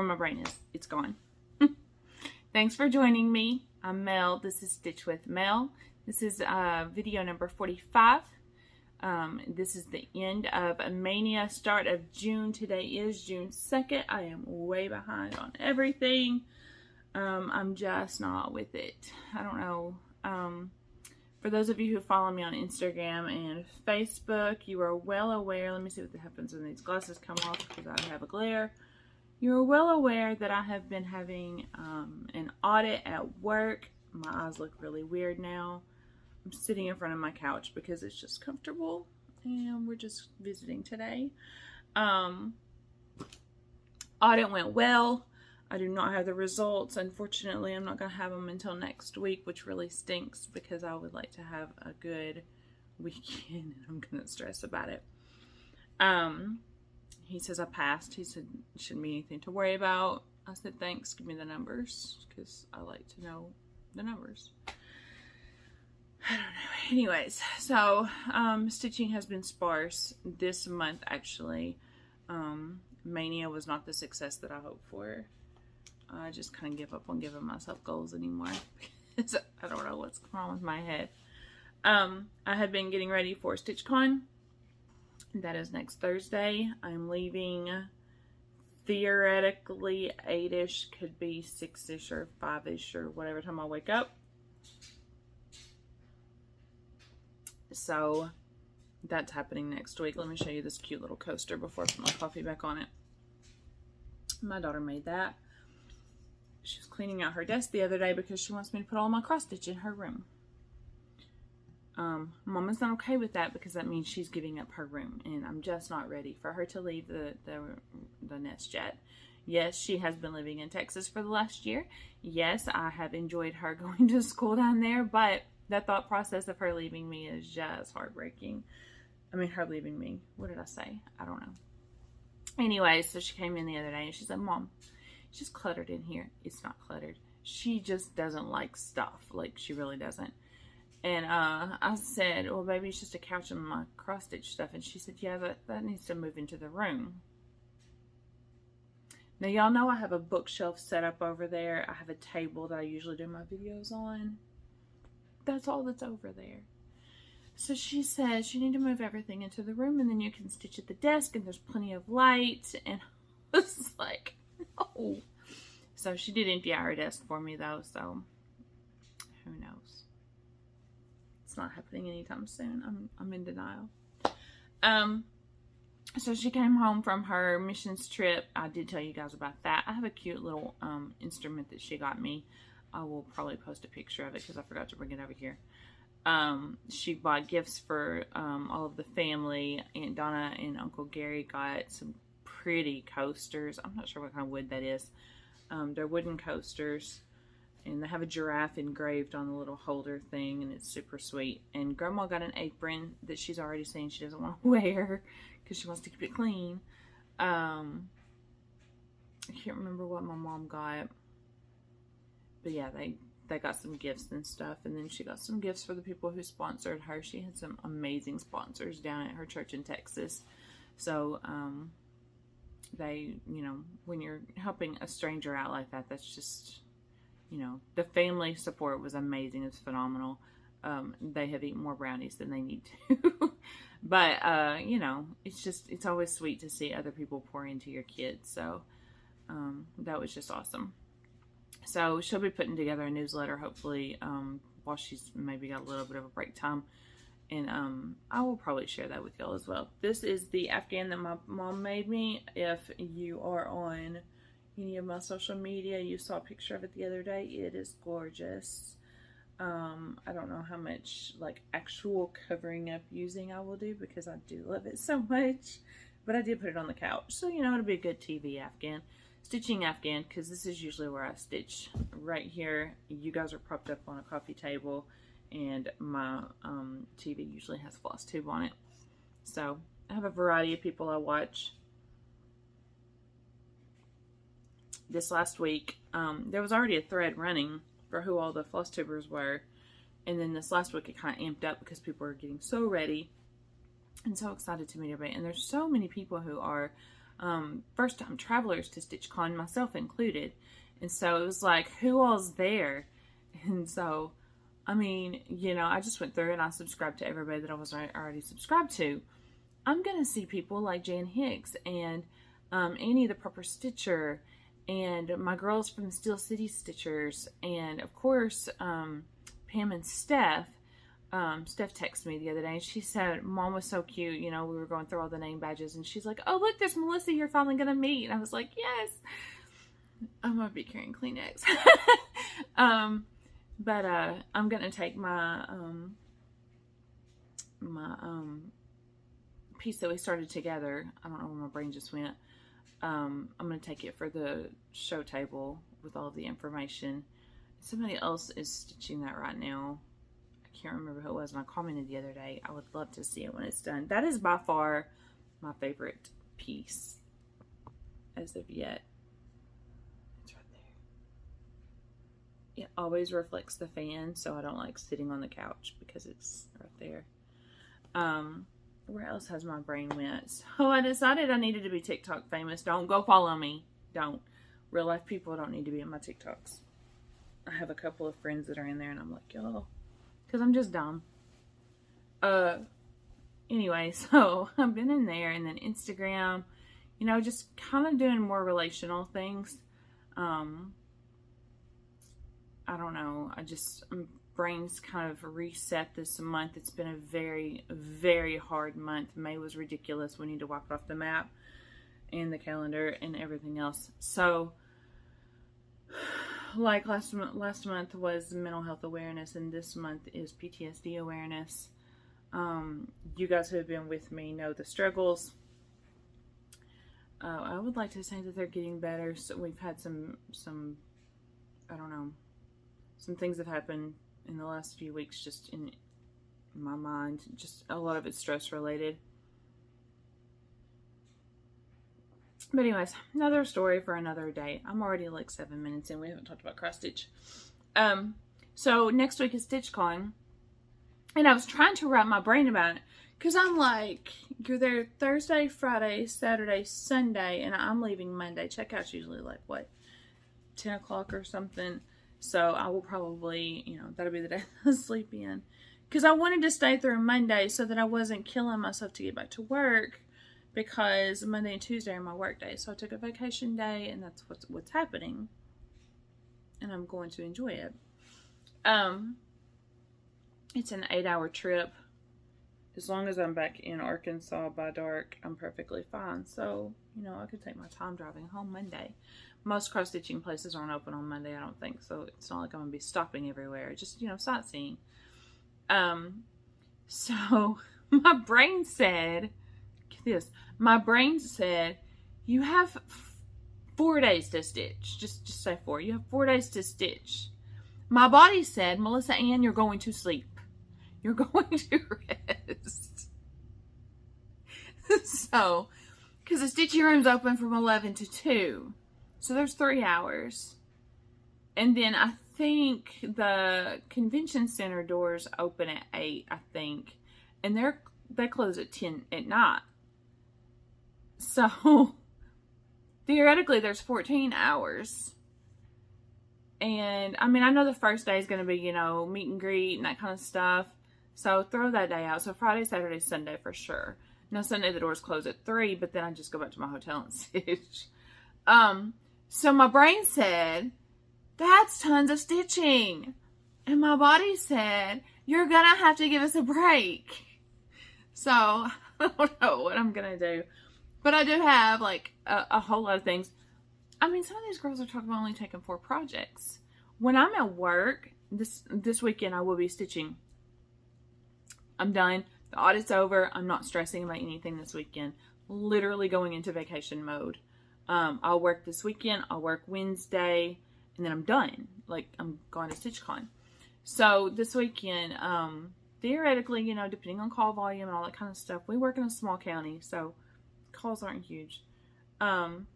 my brain is. It's gone. Thanks for joining me. I'm Mel. This is Stitch with Mel. This is video number 45. This is the end of Maynia, start of June. Today is June 2nd. I am way behind on everything. I'm just not with it. I don't know. For those of you who follow me on Instagram and Facebook, you are well aware. Let me see what happens when these glasses come off because I have a glare. You're well aware that I have been having an audit at work. My eyes look really weird now. I'm sitting in front of my couch because it's just comfortable, and we're just visiting today. Audit went well. I do not have the results. Unfortunately, I'm not going to have them until next week, which really stinks because I would like to have a good weekend, and I'm going to stress about it. He says I passed. He said it shouldn't be anything to worry about. I said, thanks, give me the numbers, because I like to know the numbers. I don't know. Anyways, so stitching has been sparse this month, actually. Maynia was not the success that I hoped for. I just kind of give up on giving myself goals anymore. Because I don't know what's wrong with my head. I had been getting ready for StitchCon. That is next Thursday. I'm leaving theoretically 8-ish, could be 6-ish or 5-ish or whatever time I wake up. So that's happening next week. Let me show you this cute little coaster before I put my coffee back on it. My daughter made that. She was cleaning out her desk the other day because she wants me to put all my cross stitch in her room. Mama's not okay with that because that means she's giving up her room, and I'm just not ready for her to leave the nest yet. Yes, she has been living in Texas for the last year. Yes, I have enjoyed her going to school down there, but that thought process of her leaving me is just heartbreaking. I mean, her leaving me. What did I say? I don't know. Anyway, so she came in the other day and she said, Mom, it's just cluttered in here. It's not cluttered. She just doesn't like stuff. Like, she really doesn't. And I said, well, baby, it's just a couch and my cross-stitch stuff. And she said, yeah, that needs to move into the room. Now, y'all know I have a bookshelf set up over there. I have a table that I usually do my videos on. That's all that's over there. So she says, you need to move everything into the room, and then you can stitch at the desk, and there's plenty of light. And I was like, no. So she did empty out her desk for me, though, so who knows. Not happening anytime soon. I'm in denial. So she came home from her missions trip. I did tell you guys about that. I have a cute little instrument that she got me. I will probably post a picture of it because I forgot to bring it over here. She bought gifts for all of the family. Aunt Donna and Uncle Gary got some pretty coasters. I'm not sure what kind of wood that is. They're wooden coasters. And they have a giraffe engraved on the little holder thing, and it's super sweet. And Grandma got an apron that she's already saying she doesn't want to wear because she wants to keep it clean. I can't remember what my mom got. But yeah, they got some gifts and stuff. And then she got some gifts for the people who sponsored her. She had some amazing sponsors down at her church in Texas. So, they, you know, when you're helping a stranger out like that, that's just... You know, the family support was amazing. It's phenomenal. They have eaten more brownies than they need to. But, you know, it's always sweet to see other people pour into your kids. So, that was just awesome. So, she'll be putting together a newsletter, hopefully, while she's maybe got a little bit of a break time. And, I will probably share that with y'all as well. This is the Afghan that my mom made me. If you are on any of my social media, you saw a picture of it the other day. It is gorgeous. I don't know how much like actual covering up using I will do because I do love it so much, but I did put it on the couch, so you know, it'll be a good TV Afghan, stitching Afghan, because this is usually where I stitch. Right here, you guys are propped up on a coffee table, and my TV usually has Flosstube on it. So I have a variety of people I watch. This last week, there was already a thread running for who all the Flosstubers were, and then this last week it kind of amped up because people were getting so ready and so excited to meet everybody. And there's so many people who are first time travelers to StitchCon, myself included. And so it was like, who all's there? And so, I mean, you know, I just went through and I subscribed to everybody that I was already subscribed to. I'm going to see people like Jan Hicks and Annie the Proper Stitcher and my girls from Steel City Stitchers, and of course Pam and Steph. Steph texted me the other day and she said Mom was so cute, you know, we were going through all the name badges and she's like, oh look, there's Melissa you're finally gonna meet. And I was like, yes, I'm gonna be carrying Kleenex. But I'm gonna take my piece that we started together. I don't know where my brain just went. I'm going to take it for the show table with all the information. Somebody else is stitching that right now. I can't remember who it was, and I commented the other day. I would love to see it when it's done. That is by far my favorite piece as of yet. It's right there. It always reflects the fan, so I don't like sitting on the couch because it's right there. Where else has my brain went? So I decided I needed to be TikTok famous. Don't go follow me. Don't. Real life people don't need to be in my TikToks. I have a couple of friends that are in there and I'm like, yo, because I'm just dumb. Anyway, so I've been in there, and then Instagram, you know, just kind of doing more relational things. I don't know. Brain's kind of reset this month. It's been a very, very hard month. May was ridiculous. We need to wipe it off the map and the calendar and everything else. So, like last month was mental health awareness, and this month is PTSD awareness. You guys who have been with me know the struggles. I would like to say that they're getting better. So we've had some I don't know, some things have happened in the last few weeks just in my mind. Just a lot of it's stress related. But anyways, another story for another day. I'm already like 7 minutes in. We haven't talked about cross stitch. So next week is StitchCon. And I was trying to wrap my brain about it. Because I'm like, you're there Thursday, Friday, Saturday, Sunday. And I'm leaving Monday. Checkout's usually like, what, 10 o'clock or something. So I will probably, you know, that'll be the day I sleep in. Because I wanted to stay through Monday so that I wasn't killing myself to get back to work. Because Monday and Tuesday are my work days. So I took a vacation day, and that's what's happening. And I'm going to enjoy it. It's an 8-hour trip. As long as I'm back in Arkansas by dark, I'm perfectly fine. So, you know, I could take my time driving home Monday. Most cross-stitching places aren't open on Monday, I don't think. So it's not like I'm going to be stopping everywhere. Just, you know, sightseeing. So my brain said, get this. My brain said, you have 4 days to stitch. Just say 4. You have 4 days to stitch. My body said, Melissa Ann, you're going to sleep. You're going to rest. So, because the stitching room's open from 11 to 2. So there's 3 hours. And then I think the convention center doors open at 8, I think. And they close at 10 at night. So theoretically there's 14 hours. And I mean, I know the first day is going to be, you know, meet and greet and that kind of stuff. So throw that day out. So Friday, Saturday, Sunday for sure. Now Sunday the doors close at 3, but then I just go back to my hotel and stitch. So my brain said, that's tons of stitching. And my body said, you're going to have to give us a break. So I don't know what I'm going to do. But I do have like a whole lot of things. I mean, some of these girls are talking about only taking 4 projects. When I'm at work, this weekend I will be stitching. I'm done. The audit's over. I'm not stressing about anything this weekend. Literally going into vacation mode. I'll work this weekend. I'll work Wednesday. And then I'm done. Like, I'm going to StitchCon. So, this weekend, theoretically, you know, depending on call volume and all that kind of stuff, we work in a small county. So, calls aren't huge. And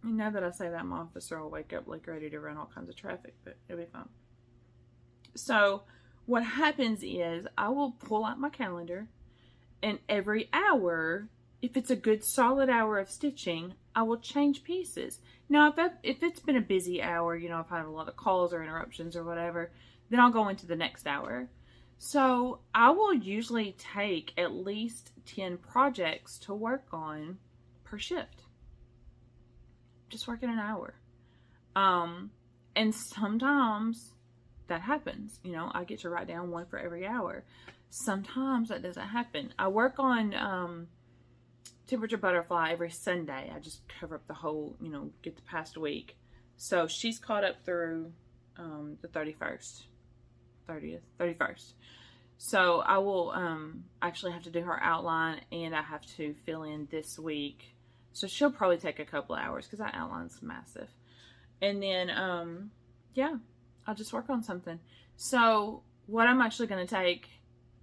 now that I say that, my officer will wake up, like, ready to run all kinds of traffic. But it'll be fun. So, what happens is I will pull out my calendar, and every hour if it's a good solid hour of stitching, I will change pieces. Now, if it's been a busy hour, you know, I've had a lot of calls or interruptions or whatever, then I'll go into the next hour. So I will usually take at least 10 projects to work on per shift. Just working an hour. And sometimes that happens. You know, I get to write down one for every hour. Sometimes that doesn't happen. I work on Temperature Butterfly every Sunday. I just cover up the whole, you know, get the past week. So she's caught up through the 31st. So I will actually have to do her outline, and I have to fill in this week. So she'll probably take a couple of hours because that outline's massive. And then, yeah, I'll just work on something. So what I'm actually going to take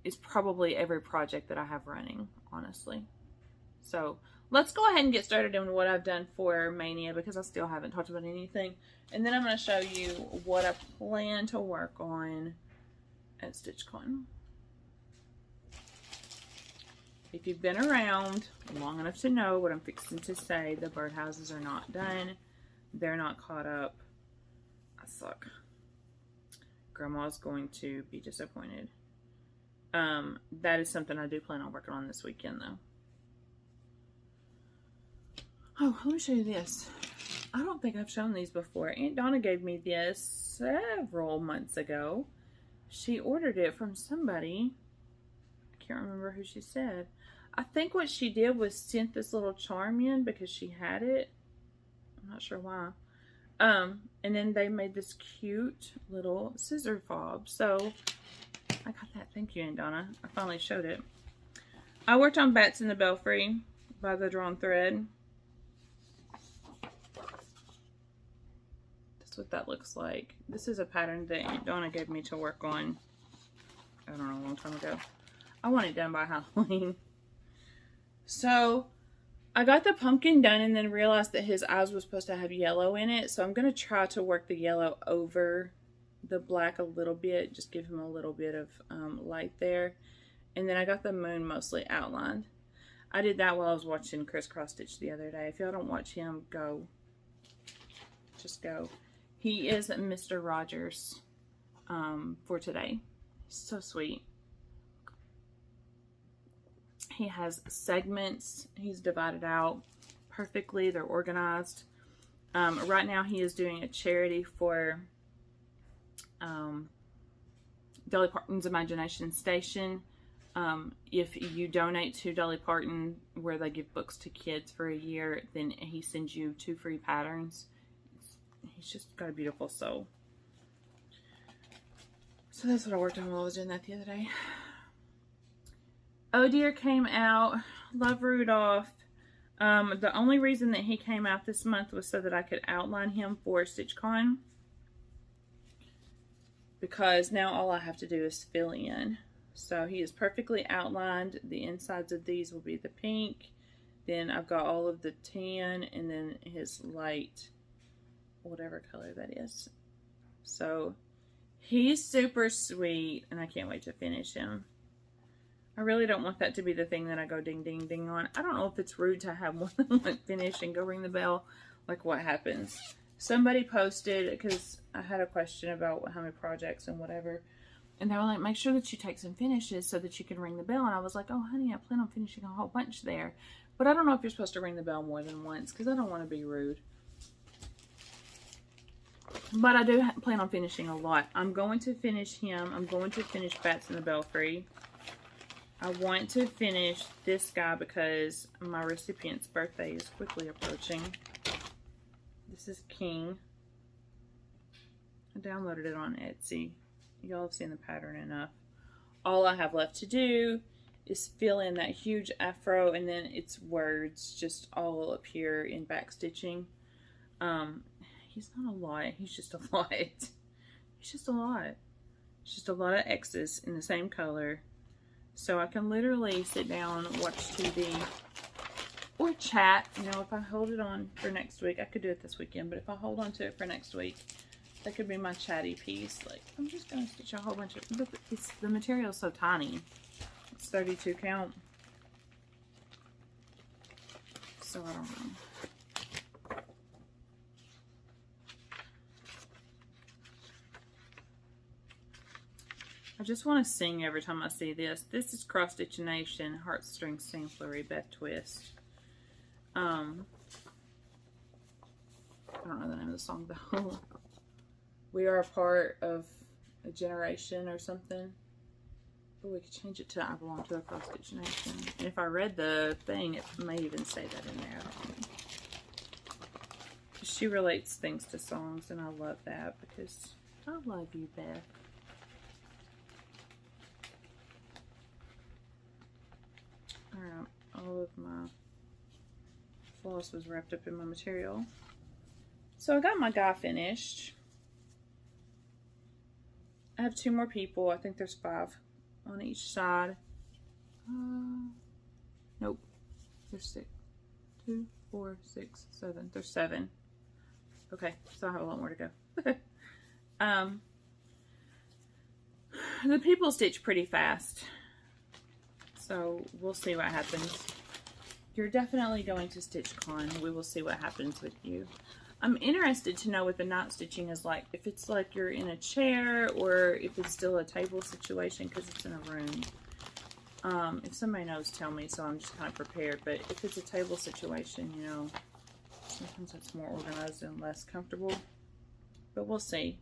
is probably every project that I have running, honestly. So let's go ahead and get started on what I've done for Maynia, because I still haven't talked about anything. And then I'm going to show you what I plan to work on at StitchCon. If you've been around long enough to know what I'm fixing to say, the birdhouses are not done. They're not caught up. I suck. Grandma's going to be disappointed. That is something I do plan on working on this weekend, though. Oh, let me show you this. I don't think I've shown these before. Aunt Donna gave me this several months ago. She ordered it from somebody. I can't remember who she said. I think what she did was sent this little charm in because she had it. I'm not sure why. And then they made this cute little scissor fob. So I got that. Thank you, Aunt Donna. I finally showed it. I worked on Bats in the Belfry by the Drawn Thread. That's what that looks like. This is a pattern that Aunt Donna gave me to work on, I don't know, a long time ago. I want it done by Halloween. So I got the pumpkin done and then realized that his eyes were supposed to have yellow in it. So I'm going to try to work the yellow over the black a little bit. Just give him a little bit of light there. And then I got the moon mostly outlined. I did that while I was watching Chris Cross Stitch the other day. If y'all don't watch him, go. Just go. He is Mr. Rogers for today. He's so sweet. He has segments. He's divided out perfectly. They're organized. Right now he is doing a charity for Dolly Parton's Imagination Station. If you donate to Dolly Parton, where they give books to kids for a year, then he sends you 2 free patterns. He's just got a beautiful soul. So that's what I worked on while I was doing that the other day. Oh Dear came out. Love Rudolph. The only reason that he came out this month was so that I could outline him for StitchCon. Because now all I have to do is fill in. So he is perfectly outlined. The insides of these will be the pink. Then I've got all of the tan and then his light, whatever color that is. So he's super sweet and I can't wait to finish him. I really don't want that to be the thing that I go ding, ding, ding on. I don't know if it's rude to have more than one finish and go ring the bell. Like what happens? Somebody posted, because I had a question about how many projects and whatever. And they were like, make sure that you take some finishes so that you can ring the bell. And I was like, oh honey, I plan on finishing a whole bunch there. But I don't know if you're supposed to ring the bell more than once because I don't want to be rude. But I do plan on finishing a lot. I'm going to finish him. I'm going to finish Bats in the Belfry. I want to finish this guy because my recipient's birthday is quickly approaching. This is King. I downloaded it on Etsy. Y'all have seen the pattern enough. All I have left to do is fill in that huge afro and then its words just all appear in back stitching. He's not a lot. He's just a lot. He's just a lot. It's just a lot of X's in the same color. So I can literally sit down, watch TV, or chat. You know, if I hold it on for next week, I could do it this weekend, but if I hold on to it for next week, that could be my chatty piece. Like, I'm just going to stitch a whole bunch of, but the material is so tiny. It's 32 count. so I don't know. I just want to sing every time I see this. This is Cross Stitch Nation, Heartstring Samplery, Beth Twist. I don't know the name of the song though. We are a part of a generation or something. But we could change it to I belong to a Cross Stitch Nation. And if I read the thing, it may even say that in there. I don't know. She relates things to songs, and I love that because I love you, Beth. Alright, all of my floss was wrapped up in my material. So I got my guy finished. I have 2 more people. I think there's 5 on each side. Nope. There's 6. 2, 4, 6, 7. There's 7. Okay, so I have a lot more to go. The people stitch pretty fast. So we'll see what happens. You're definitely going to StitchCon. We will see what happens with you. I'm interested to know what the knot stitching is like. If it's like you're in a chair or if it's still a table situation because it's in a room. If somebody knows, tell me, so I'm just kind of prepared. But if it's a table situation, you know, sometimes it's more organized and less comfortable. But we'll see.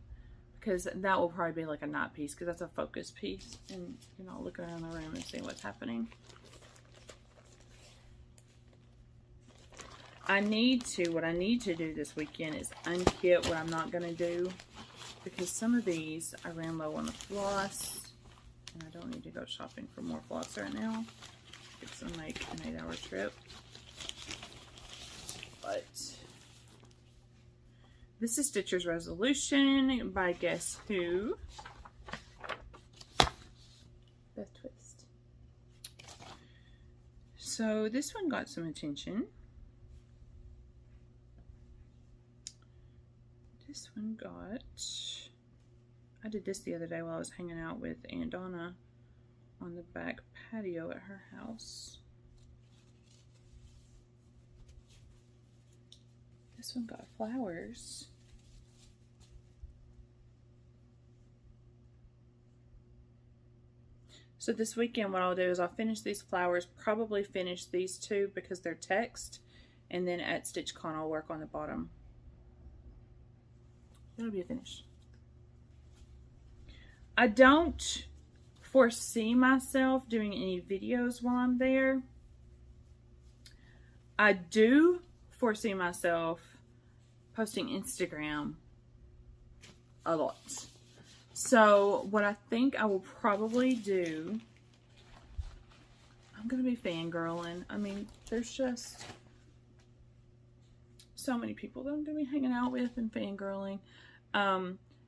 Because that will probably be like a knot piece because that's a focus piece. And, you know, look around the room and see what's happening. What I need to do this weekend is unkit what I'm not going to do. Because some of these, I ran low on the floss. And I don't need to go shopping for more floss right now. It's gonna make an 8-hour trip. But this is Stitcher's Resolution by Guess Who? Beth Twist. So this one got some attention. This one got... I did this the other day while I was hanging out with Aunt Donna on the back patio at her house. This one got flowers. So this weekend what I'll do is I'll finish these flowers, probably finish these 2 because they're text, and then at StitchCon I'll work on the bottom. That'll be a finish. I don't foresee myself doing any videos while I'm there. I do foresee myself posting Instagram a lot. So what I think I will probably do, I'm going to be fangirling. I mean, there's just so many people that I'm going to be hanging out with and fangirling.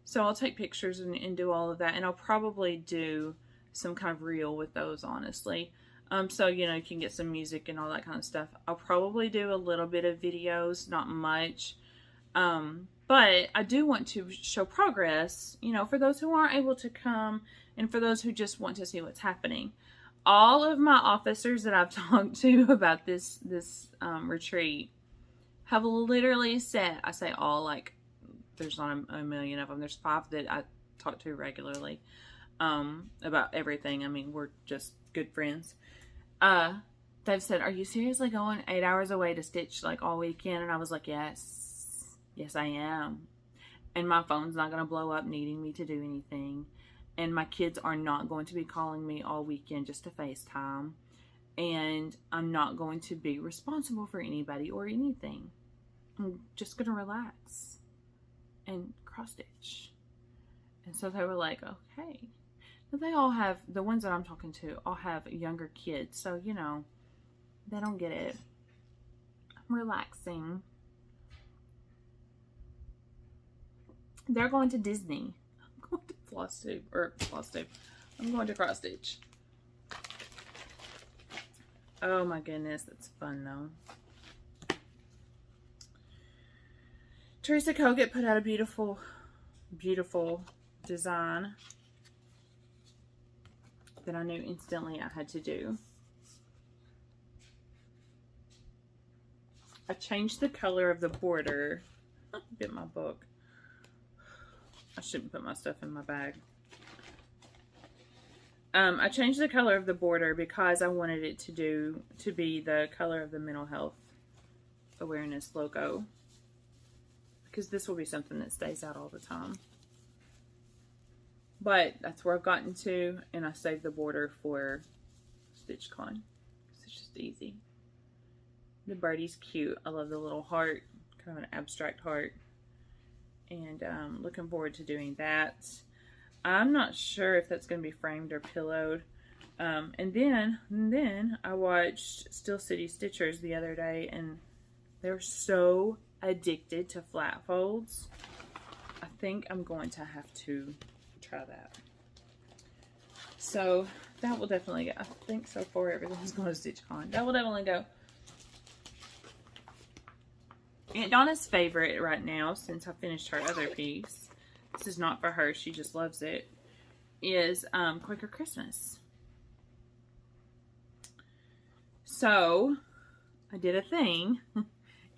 So I'll take pictures and do all of that, and I'll probably do some kind of reel with those, honestly. So, you know, you can get some music and all that kind of stuff. I'll probably do a little bit of videos, not much. But I do want to show progress, you know, for those who aren't able to come and for those who just want to see what's happening. All of my officers that I've talked to about this retreat have literally said, I say all, like, there's not a million of them. There's 5 that I talk to regularly about everything. I mean, we're just good friends. They've said, are you seriously going 8 hours away to stitch like all weekend? And I was like, yes. Yes, I am. And my phone's not going to blow up needing me to do anything. And my kids are not going to be calling me all weekend just to FaceTime. And I'm not going to be responsible for anybody or anything. I'm just going to relax and cross stitch. And so they were like, okay. But they all have, the ones that I'm talking to all have younger kids, so you know, they don't get it. I'm relaxing. They're going to Disney. I'm going to Flosstube. I'm going to cross stitch. Oh my goodness, that's fun though. Teresa Kogut put out a beautiful, beautiful design that I knew instantly I had to do. I changed the color of the border. Bit my book. I shouldn't put my stuff in my bag. I changed the color of the border because I wanted it to be the color of the mental health awareness logo. Because this will be something that stays out all the time. But that's where I've gotten to, and I saved the border for StitchCon. It's just easy. The birdie's cute. I love the little heart, kind of an abstract heart. And looking forward to doing that. I'm not sure if that's going to be framed or pillowed. And then I watched Steel City Stitchers the other day, and they're so addicted to flat folds. I think I'm going to have to try that. So that will definitely go. I think so far everything's going to StitchCon. That will definitely go. Aunt Donna's favorite right now, since I finished her other piece, this is not for her, she just loves it, is Quaker Christmas. So I did a thing.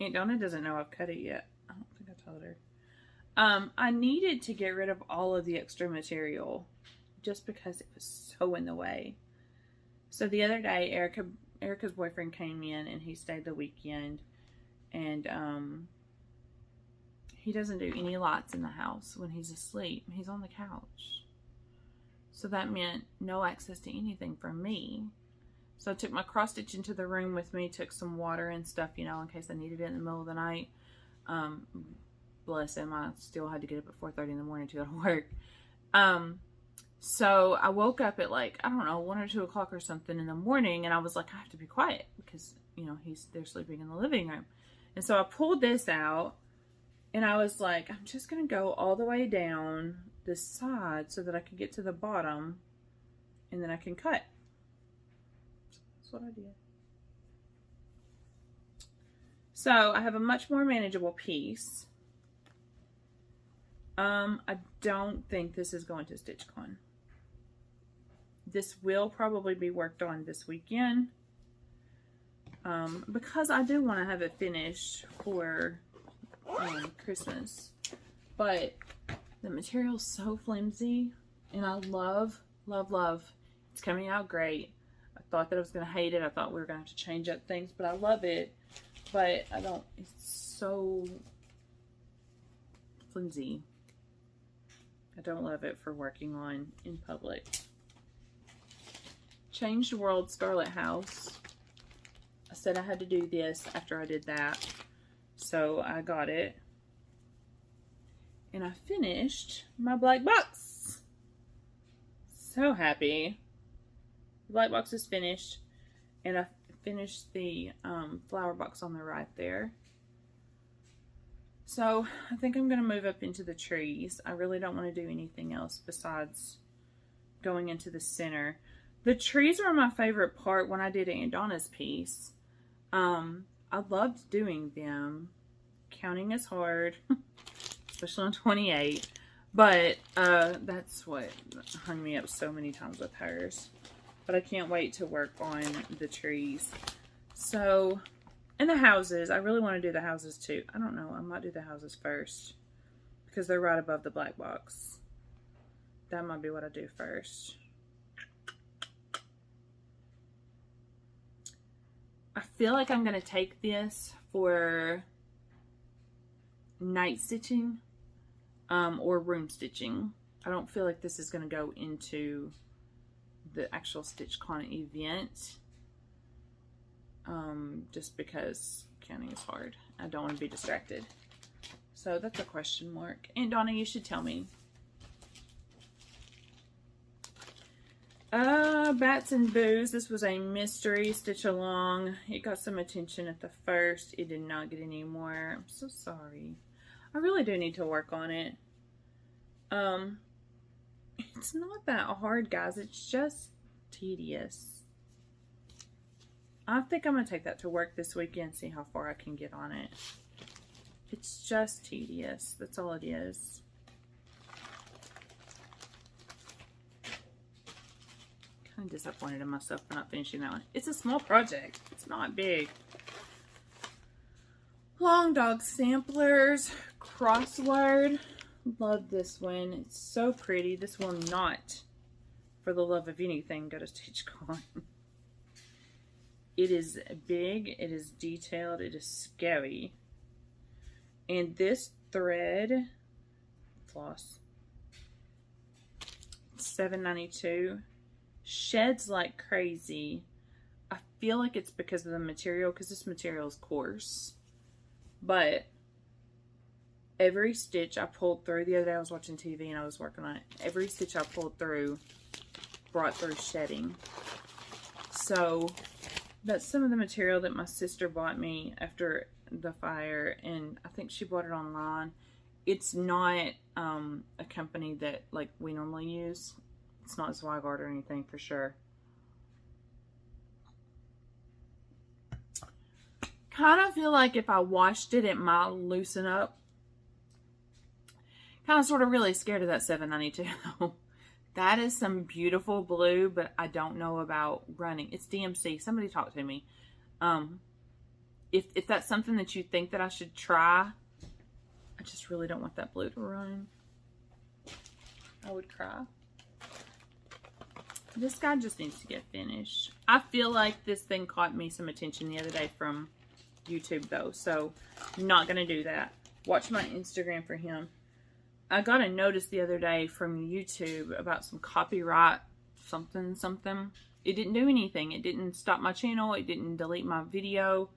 Aunt Donna doesn't know I've cut it yet. I don't think I told her. I needed to get rid of all of the extra material just because it was so in the way. So the other day, Erica's boyfriend came in and he stayed the weekend, and he doesn't do any lights in the house when he's asleep. He's on the couch. So that meant no access to anything from me. So I took my cross stitch into the room with me, took some water and stuff, you know, in case I needed it in the middle of the night. Bless him, I still had to get up at 4:30 in the morning to go to work. So I woke up at like, I don't know, 1 or 2 o'clock or something in the morning, and I was like, I have to be quiet because, you know, they're sleeping in the living room. And so I pulled this out, and I was like, I'm just going to go all the way down this side so that I can get to the bottom, and then I can cut. That's what I did. So I have a much more manageable piece. I don't think this is going to StitchCon. This will probably be worked on this weekend. Because I do want to have it finished for Christmas. But the material's so flimsy, and I love, love, love. It's coming out great. I thought that I was going to hate it. I thought we were going to have to change up things, but I love it. But I don't, it's so flimsy. I don't love it for working on in public. Changed World Scarlet House. I said I had to do this after I did that. So I got it. And I finished my black box. So happy. The black box is finished. And I finished the flower box on the right there. So I think I'm going to move up into the trees. I really don't want to do anything else besides going into the center. The trees were my favorite part when I did Aunt Donna's piece. I loved doing them. Counting is hard, especially on 28. But that's what hung me up so many times with hers. But I can't wait to work on the trees. So, and the houses. I really want to do the houses too. I don't know. I might do the houses first because they're right above the black box. That might be what I do first. I feel like I'm going to take this for night stitching or room stitching. I don't feel like this is going to go into the actual StitchCon event. Just because counting is hard. I don't want to be distracted. So that's a question mark. And Donna, you should tell me. Bats and Booze. This was a mystery stitch along. It got some attention at the first. It did not get any more. I'm so sorry. I really do need to work on it. It's not that hard, guys. It's just tedious. I think I'm going to take that to work this weekend, see how far I can get on it. It's just tedious. That's all it is. Kind of disappointed in myself for not finishing that one. It's a small project. It's not big. Long Dog Samplers crossword. Love this one. It's so pretty. This will not, for the love of anything, go to StitchCon. It is big. It is detailed. It is scary. And this thread, floss, $7.92, sheds like crazy. I feel like it's because of the material, because this material is coarse. But every stitch I pulled through, the other day I was watching TV and I was working on it. Every stitch I pulled through brought through shedding. So that's some of the material that my sister bought me after the fire, and I think she bought it online. It's not a company that like we normally use. It's not Zweigart or anything for sure. Kind of feel like if I washed it, it might loosen up. Kind of sort of really scared of that $7.92. That is some beautiful blue, but I don't know about running. It's DMC. Somebody talk to me. If that's something that you think that I should try, I just really don't want that blue to run. I would cry. This guy just needs to get finished. I feel like this thing caught me some attention the other day from YouTube though, so I'm not going to do that. Watch my Instagram for him. I got a notice the other day from YouTube about some copyright something. It didn't do anything. It didn't stop my channel. It didn't delete my video.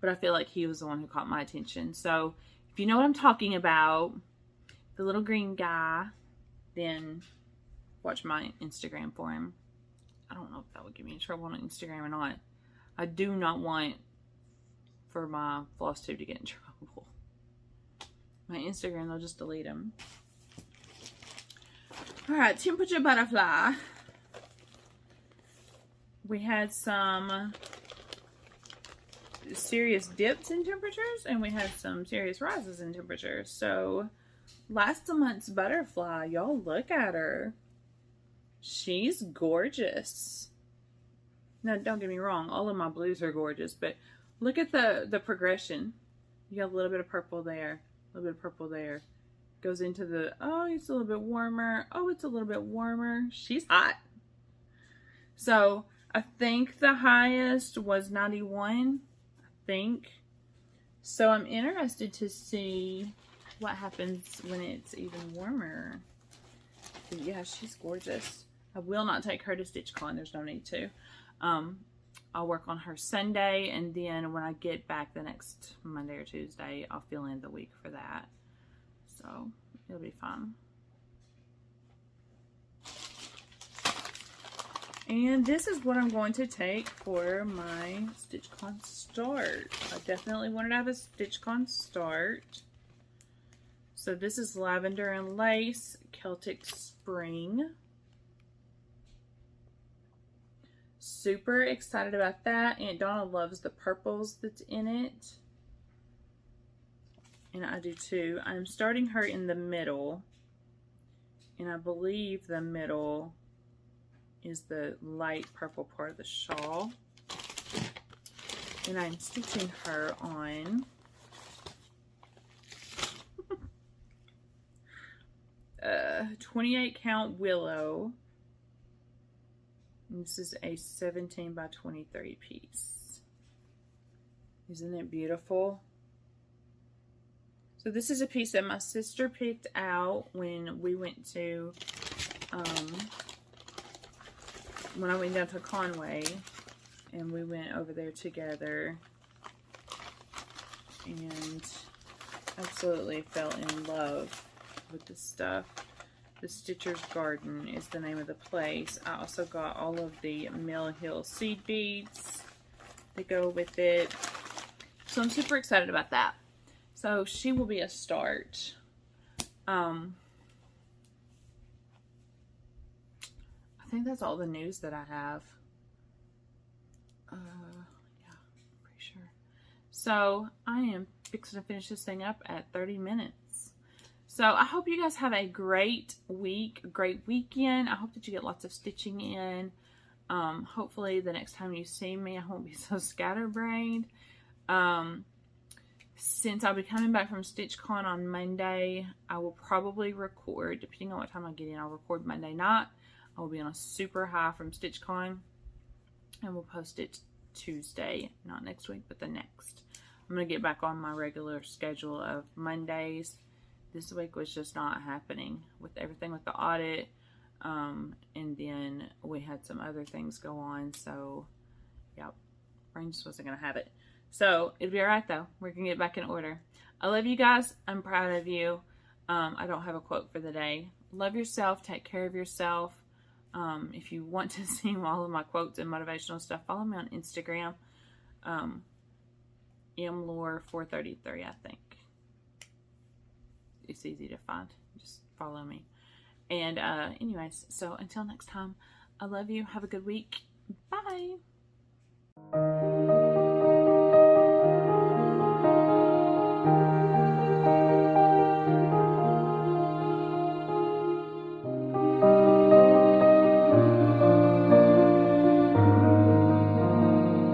But I feel like he was the one who caught my attention. So if you know what I'm talking about, the little green guy, then watch my Instagram for him. I don't know if that would get me in trouble on Instagram or not. I do not want for my Flosstube to get in trouble. My Instagram, they'll just delete them. Alright, temperature butterfly. We had some serious dips in temperatures, and we had some serious rises in temperatures. So, last month's butterfly, y'all look at her. She's gorgeous. Now, don't get me wrong, all of my blues are gorgeous, but look at the progression. You got a little bit of purple there, a little bit of purple there. Goes into the, oh, it's a little bit warmer. Oh, it's a little bit warmer. She's hot. So, I think the highest was 91. I think. So, I'm interested to see what happens when it's even warmer. But yeah, she's gorgeous. I will not take her to StitchCon. There's no need to. I'll work on her Sunday, and then when I get back the next Monday or Tuesday, I'll fill in the week for that. So, it'll be fun. And this is what I'm going to take for my StitchCon start. I definitely wanted to have a StitchCon start. So this is Lavender and Lace, Celtic Spring. Super excited about that. Aunt Donna loves the purples that's in it. And I do too. I'm starting her in the middle. And I believe the middle is the light purple part of the shawl. And I'm stitching her on 28 count willow. And this is a 17 by 23 piece. Isn't it beautiful? So this is a piece that my sister picked out when we went to, when I went down to Conway, and we went over there together, and absolutely fell in love with this stuff. The Stitcher's Garden is the name of the place. I also got all of the Mill Hill seed beads that go with it. So I'm super excited about that. So she will be a start. I think that's all the news that I have. Yeah, pretty sure. So I am fixing to finish this thing up at 30 minutes. So I hope you guys have a great week, a great weekend. I hope that you get lots of stitching in. Hopefully the next time you see me, I won't be so scatterbrained. since I'll be coming back from StitchCon on Monday, I will probably record, depending on what time I get in, I'll record Monday night. I will be on a super high from StitchCon, and we'll post it Tuesday, not next week, but the next. I'm going to get back on my regular schedule of Mondays. This week was just not happening with everything with the audit, and then we had some other things go on, so yeah, brain just wasn't going to have it. So it'll be all right though. We're going to get back in order. I love you guys. I'm proud of you. I don't have a quote for the day. Love yourself. Take care of yourself. If you want to see all of my quotes and motivational stuff, follow me on Instagram. mlore433, I think. It's easy to find. Just follow me. And anyways, so until next time, I love you. Have a good week. Bye.